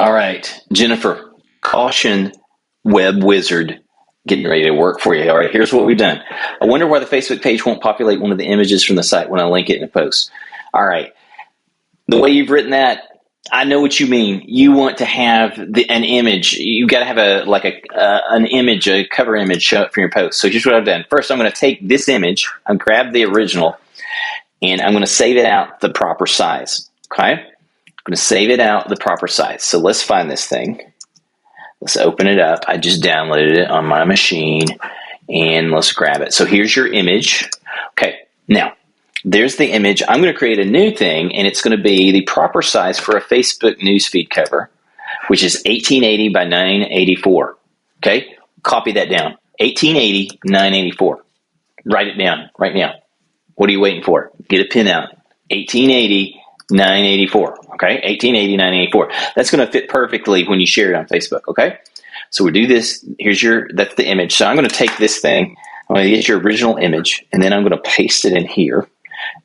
All right, Jennifer, caution, web wizard, getting ready to work for you. All right, here's what we've done. I wonder why the Facebook page won't populate one of the images from the site when I link it in a post. All right, the way you've written that, I know what you mean. You want to have an image. You got to have an image, a cover image show up for your post. So here's what I've done. First, I'm going to take this image, I'll grab the original, and I'm going to save it out the proper size. Okay, I'm going to save it out the proper size. So let's find this thing. Let's open it up. I just downloaded it on my machine, and let's grab it. So here's your image. Okay, now there's the image. I'm going to create a new thing, and it's going to be the proper size for a Facebook newsfeed cover, which is 1880 by 984. Okay, copy that down. 1880, 984. Write it down right now. What are you waiting for? Get a pen out. 1880, 984. Okay, 1880, 984. That's going to fit perfectly when you share it on Facebook. Okay, so we do this. That's the image. So I'm going to take this thing. I'm going to get your original image, and then I'm going to paste it in here.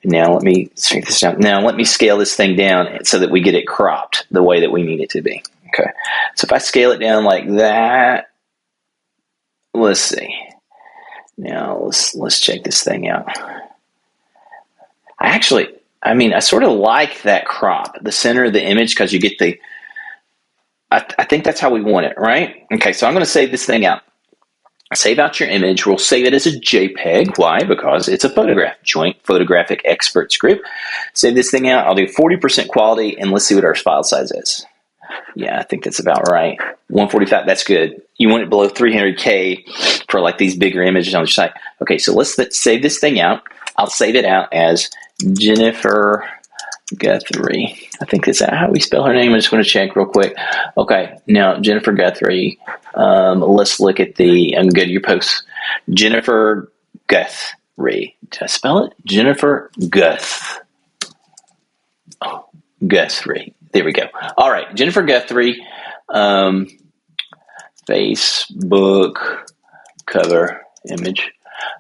Now let me straighten this down. Now let me scale this thing down so that we get it cropped the way that we need it to be. Okay, so if I scale it down like that, let's see. Now let's check this thing out. I sort of like that crop, the center of the image, because you get I think that's how we want it, right? Okay, so I'm going to save this thing out. Save out your image. We'll save it as a JPEG. Why? Because it's a photograph, Joint Photographic Experts Group. Save this thing out. I'll do 40% quality, and let's see what our file size is. Yeah, I think that's about right. 145, that's good. You want it below 300K for like these bigger images on your site. Okay, so let's save this thing out. I'll save it out as Jennifer Guthrie. I think that's how we spell her name. I just want to check real quick. Okay, now Jennifer Guthrie. Let's look at I'm good. Your posts. Jennifer Guthrie. Did I spell it? Jennifer Guthrie. There we go. All right, Jennifer Guthrie. Facebook cover image.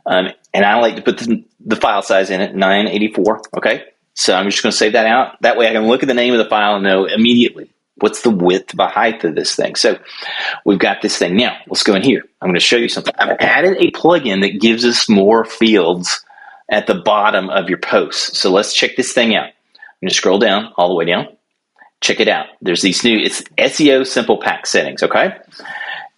And I like to put the file size in it, 984. Okay. So I'm just going to save that out. That way I can look at the name of the file and know immediately what's the width by height of this thing. So we've got this thing. Now let's go in here. I'm going to show you something. I've added a plugin that gives us more fields at the bottom of your post. So let's check this thing out. I'm going to scroll down all the way down. Check it out. There's these it's SEO simple pack settings. Okay.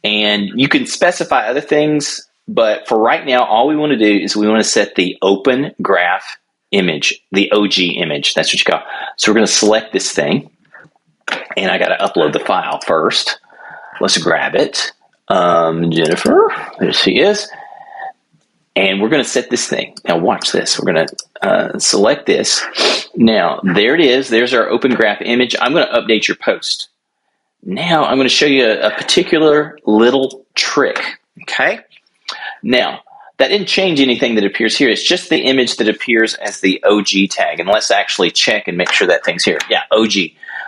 And you can specify other things, but for right now, all we want to do is we want to set the open graph image, the OG image. That's what you call. So we're going to select this thing, and I got to upload the file first. Let's grab it. Jennifer, there she is. And we're going to set this thing. Now watch this. We're going to select this. Now there it is. There's our open graph image. I'm going to update your post. Now I'm going to show you a particular little trick. Okay. Now, that didn't change anything that appears here. It's just the image that appears as the OG tag. And let's actually check and make sure that thing's here. Yeah, OG.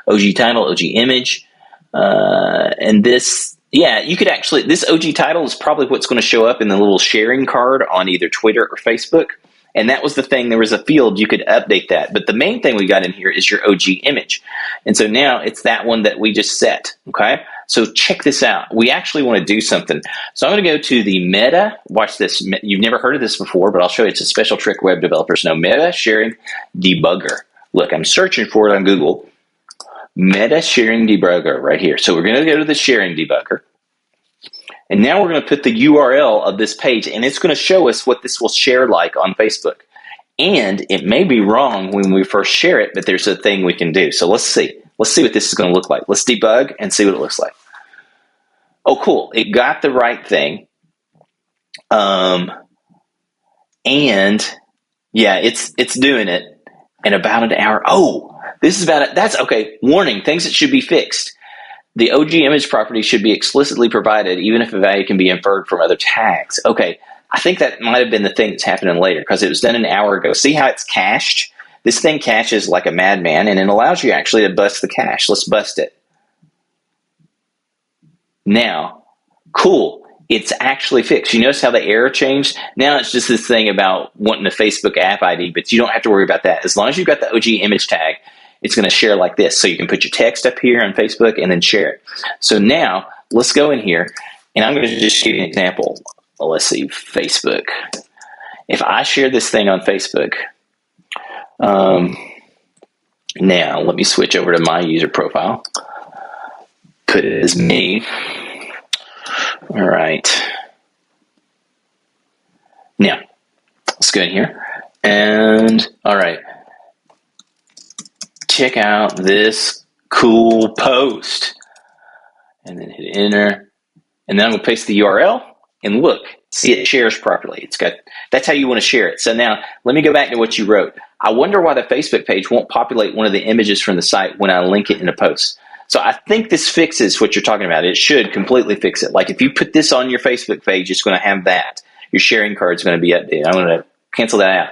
OG title, OG image. And this, yeah, you could actually, this OG title is probably what's going to show up in the little sharing card on either Twitter or Facebook. And that was the thing. There was a field you could update that. But the main thing we got in here is your OG image. And so now it's that one that we just set. Okay. So check this out. We actually want to do something. So I'm going to go to the Meta. Watch this. You've never heard of this before, but I'll show you. It's a special trick web developers know. Meta Sharing Debugger. Look, I'm searching for it on Google. Meta Sharing Debugger right here. So we're going to go to the Sharing Debugger. And now we're going to put the URL of this page, and it's going to show us what this will share like on Facebook. And it may be wrong when we first share it, but there's a thing we can do. So let's see. Let's see what this is going to look like. Let's debug and see what it looks like. Oh, cool. It got the right thing. And yeah, it's doing it in about an hour. Oh, this is about it. That's okay. Warning, things that should be fixed. The OG image property should be explicitly provided, even if a value can be inferred from other tags. Okay, I think that might have been the thing that's happening later because it was done an hour ago. See how it's cached? This thing caches like a madman, and it allows you actually to bust the cache. Let's bust it. Now, cool. It's actually fixed. You notice how the error changed? Now it's just this thing about wanting a Facebook app ID, but you don't have to worry about that. As long as you've got the OG image tag, it's going to share like this. So you can put your text up here on Facebook and then share it. So now let's go in here, and I'm going to just give you an example. Well, let's see, Facebook. If I share this thing on Facebook, now let me switch over to my user profile. Put it as me. All right. Now, let's go in here. And, all right. Check out this cool post. And then hit enter. And then I'm going to paste the URL. And look, see, it shares properly. It's got, that's how you want to share it. So now, let me go back to what you wrote. I wonder why the Facebook page won't populate one of the images from the site when I link it in a post. So I think this fixes what you're talking about. It should completely fix it. Like if you put this on your Facebook page, it's going to have that. Your sharing card is going to be updated. I'm going to cancel that out.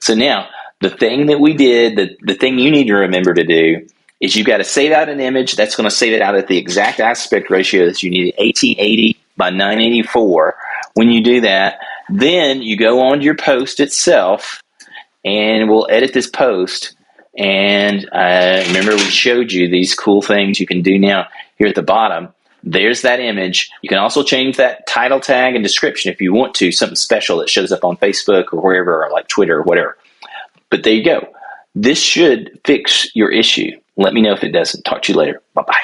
So now, the thing that we did, the thing you need to remember to do is you've got to save out an image. That's going to save it out at the exact aspect ratio that you need, 1880 by 984. When you do that, then you go on to your post itself, and we'll edit this post. And remember, we showed you these cool things you can do now here at the bottom. There's that image. You can also change that title tag and description if you want to, something special that shows up on Facebook or wherever, or like Twitter or whatever. But there you go. This should fix your issue. Let me know if it doesn't. Talk to you later. Bye-bye.